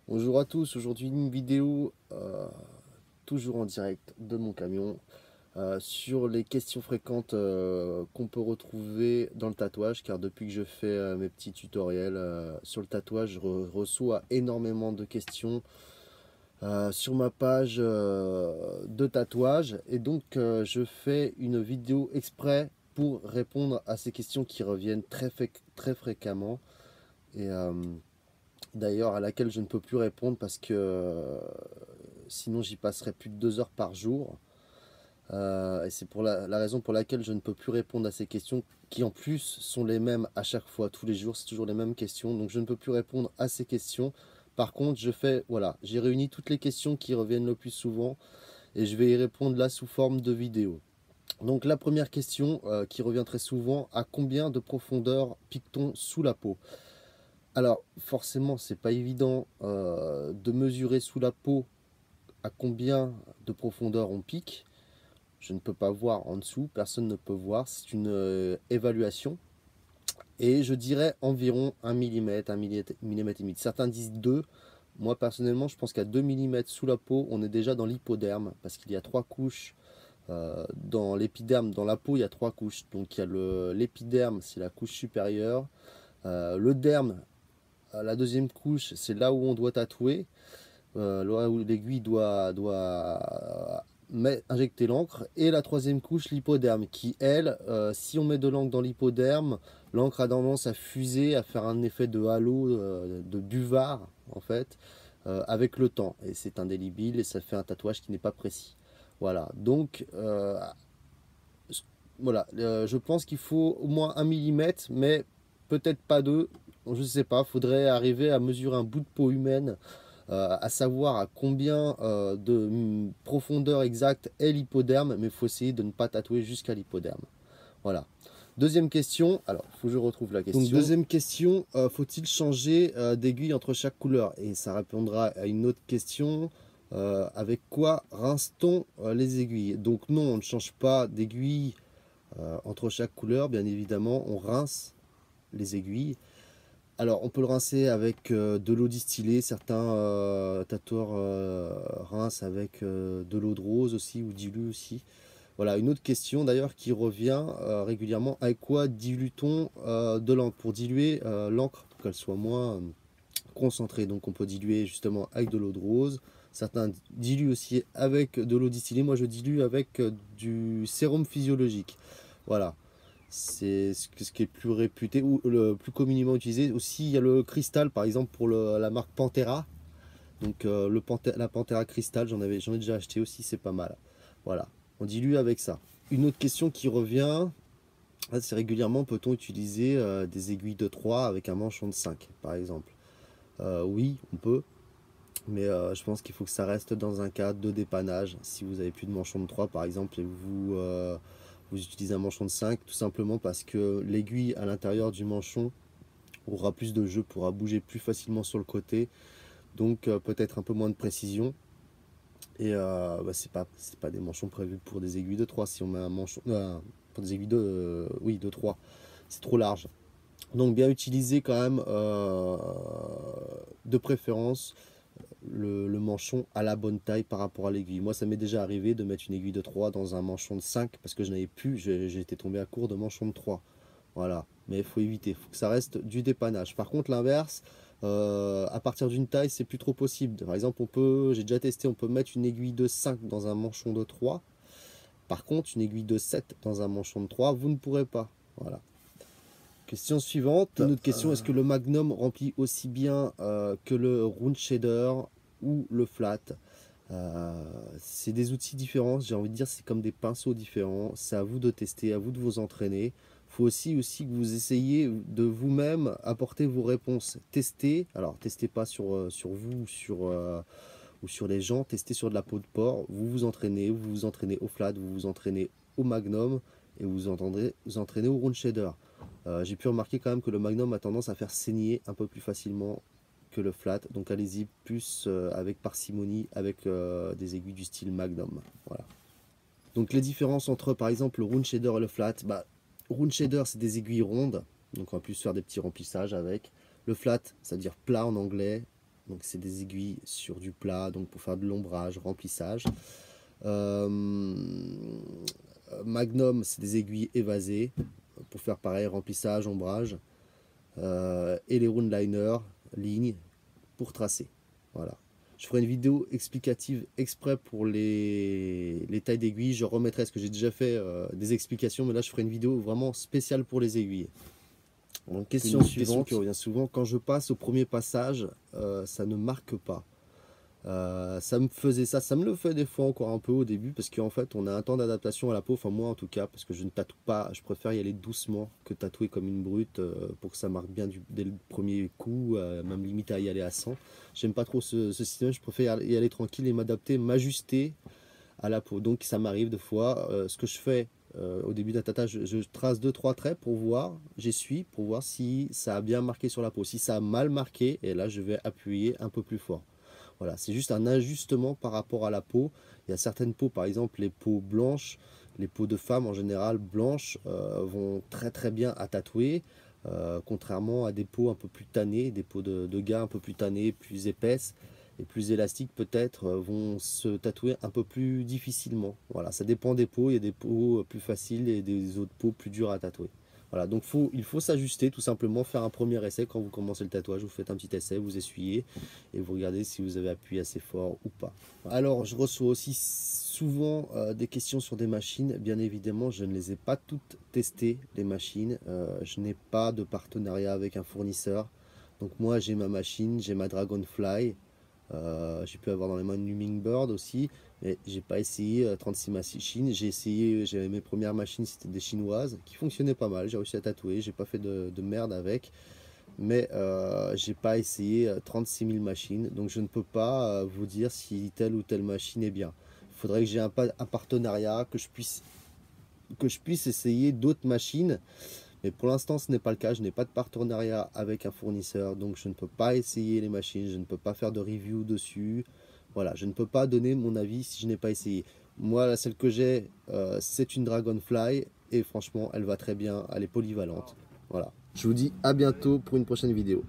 Bonjour à tous, aujourd'hui une vidéo toujours en direct de mon camion sur les questions fréquentes qu'on peut retrouver dans le tatouage, car depuis que je fais mes petits tutoriels sur le tatouage, je reçois énormément de questions sur ma page de tatouage, et donc je fais une vidéo exprès pour répondre à ces questions qui reviennent très fréquemment. Et d'ailleurs à laquelle je ne peux plus répondre parce que sinon j'y passerai plus de 2 heures par jour. Et c'est pour la raison pour laquelle je ne peux plus répondre à ces questions qui en plus sont les mêmes à chaque fois, tous les jours, c'est toujours les mêmes questions. Donc je ne peux plus répondre à ces questions. Par contre, voilà, j'ai réuni toutes les questions qui reviennent le plus souvent et je vais y répondre là sous forme de vidéo. Donc la première question qui revient très souvent, à combien de profondeur pique-t-on sous la peau? Alors forcément, c'est pas évident de mesurer sous la peau à combien de profondeur on pique. Je ne peux pas voir en dessous, personne ne peut voir, c'est une évaluation. Et je dirais environ 1 mm, 1 millimètre et demi. Certains disent 2. Moi personnellement, je pense qu'à 2 mm sous la peau, on est déjà dans l'hypoderme, parce qu'il y a 3 couches. Dans l'épiderme, dans la peau, il y a 3 couches. Donc il y a l'épiderme, c'est la couche supérieure. Le derme, la deuxième couche, c'est là où on doit tatouer. Là où l'aiguille doit injecter l'encre. Et la troisième couche, l'hypoderme, qui elle, si on met de l'encre dans l'hypoderme, l'encre a tendance à fuser, à faire un effet de halo, de buvard en fait, avec le temps. Et c'est indélébile et ça fait un tatouage qui n'est pas précis. Voilà, donc voilà, je pense qu'il faut au moins 1 millimètre, mais peut-être pas 2. Je ne sais pas, faudrait arriver à mesurer un bout de peau humaine, à savoir à combien de profondeur exacte est l'hypoderme, mais il faut essayer de ne pas tatouer jusqu'à l'hypoderme. Voilà. Deuxième question, alors il faut que je retrouve la question. Donc deuxième question, faut-il changer d'aiguille entre chaque couleur? Et ça répondra à une autre question, avec quoi rince-t-on les aiguilles? Donc non, on ne change pas d'aiguille entre chaque couleur, bien évidemment, on rince les aiguilles. Alors, on peut le rincer avec de l'eau distillée. Certains tatoueurs rincent avec de l'eau de rose aussi ou diluent aussi. Voilà, une autre question d'ailleurs qui revient régulièrement. Avec quoi dilue-t-on de l'encre? Pour diluer l'encre, pour qu'elle soit moins concentrée. Donc, on peut diluer justement avec de l'eau de rose. Certains diluent aussi avec de l'eau distillée. Moi, je dilue avec du sérum physiologique. Voilà. C'est ce qui est plus réputé ou le plus communément utilisé. Aussi, il y a le cristal, par exemple, pour la marque Pantera. Donc, la Pantera Cristal, j'en ai déjà acheté aussi, c'est pas mal. Voilà, on dilue avec ça. Une autre question qui revient, c'est régulièrement, peut-on utiliser des aiguilles de 3 avec un manchon de 5, par exemple? Oui, on peut, mais je pense qu'il faut que ça reste dans un cadre de dépannage. Si vous avez plus de manchon de 3 par exemple, et vous utilisez un manchon de 5, tout simplement parce que l'aiguille à l'intérieur du manchon aura plus de jeu, pourra bouger plus facilement sur le côté, donc peut-être un peu moins de précision. Et c'est pas des manchons prévus pour des aiguilles de 3. Si on met un manchon pour des aiguilles oui, de 3, c'est trop large. Donc bien utiliser quand même de préférence le manchon à la bonne taille par rapport à l'aiguille. Moi, ça m'est déjà arrivé de mettre une aiguille de 3 dans un manchon de 5 parce que je n'avais plus, j'ai été tombé à court de manchon de 3. Voilà, mais il faut éviter, il faut que ça reste du dépannage. Par contre, l'inverse, à partir d'une taille, c'est plus trop possible. Par exemple, j'ai déjà testé, on peut mettre une aiguille de 5 dans un manchon de 3. Par contre, une aiguille de 7 dans un manchon de 3, vous ne pourrez pas. Voilà. Question suivante. Une autre question, est-ce que le Magnum remplit aussi bien que le Round Shader ou le Flat? C'est des outils différents, j'ai envie de dire, c'est comme des pinceaux différents. C'est à vous de tester, à vous de vous entraîner. Il faut aussi que vous essayiez de vous-même apporter vos réponses. Testez, alors testez pas sur vous ou sur les gens, testez sur de la peau de porc. Vous vous entraînez au Flat, vous vous entraînez au Magnum et vous entraînez au Round Shader. J'ai pu remarquer quand même que le Magnum a tendance à faire saigner un peu plus facilement que le Flat, donc allez-y plus avec parcimonie, avec des aiguilles du style Magnum. Voilà. Donc les différences entre par exemple le Round Shader et le Flat, Round Shader c'est des aiguilles rondes, donc on va plus faire des petits remplissages avec. Le Flat, c'est-à-dire plat en anglais, donc c'est des aiguilles sur du plat, donc pour faire de l'ombrage, remplissage. Magnum, c'est des aiguilles évasées pour faire pareil, remplissage, ombrage. Et les roundliners, lignes, pour tracer. Voilà. Je ferai une vidéo explicative exprès pour les tailles d'aiguilles. Je remettrai ce que j'ai déjà fait des explications, mais là je ferai une vidéo vraiment spéciale pour les aiguilles. Donc, question suivante qui revient souvent, quand je passe au premier passage, ça ne marque pas. Ça me faisait ça me le fait des fois encore un peu au début, parce qu'en fait on a un temps d'adaptation à la peau, enfin moi en tout cas, parce que je ne tatoue pas, je préfère y aller doucement que tatouer comme une brute pour que ça marque bien dès le premier coup, même limite à y aller à 100. J'aime pas trop ce système, je préfère y aller tranquille et m'adapter, m'ajuster à la peau. Donc ça m'arrive des fois, ce que je fais au début d'un tatouage, je trace 2-3 traits pour voir, j'essuie pour voir si ça a bien marqué sur la peau. Si ça a mal marqué, et là je vais appuyer un peu plus fort. Voilà, c'est juste un ajustement par rapport à la peau. Il y a certaines peaux, par exemple les peaux blanches, les peaux de femmes en général blanches vont très bien à tatouer, contrairement à des peaux un peu plus tannées, des peaux de gars un peu plus tannées, plus épaisses et plus élastiques peut-être, vont se tatouer un peu plus difficilement. Voilà, ça dépend des peaux, il y a des peaux plus faciles et des autres peaux plus dures à tatouer. Voilà, donc il faut s'ajuster tout simplement, faire un premier essai quand vous commencez le tatouage, vous faites un petit essai, vous essuyez et vous regardez si vous avez appuyé assez fort ou pas. Alors je reçois aussi souvent des questions sur des machines, bien évidemment je ne les ai pas toutes testées les machines, je n'ai pas de partenariat avec un fournisseur, donc moi j'ai ma machine, j'ai ma Dragonfly, j'ai pu avoir dans les mains une Hummingbird aussi, mais j'ai pas essayé 36 machines. J'ai essayé, j'avais mes premières machines, c'était des chinoises qui fonctionnaient pas mal. J'ai réussi à tatouer, j'ai pas fait de merde avec, mais j'ai pas essayé 36 000 machines, donc je ne peux pas vous dire si telle ou telle machine est bien. Il faudrait que j'ai un partenariat, que je puisse essayer d'autres machines. Mais pour l'instant, ce n'est pas le cas. Je n'ai pas de partenariat avec un fournisseur, donc je ne peux pas essayer les machines, je ne peux pas faire de review dessus. Voilà, je ne peux pas donner mon avis si je n'ai pas essayé. Moi, la seule que j'ai, c'est une Dragonfly, et franchement, elle va très bien, elle est polyvalente. Voilà. Je vous dis à bientôt pour une prochaine vidéo.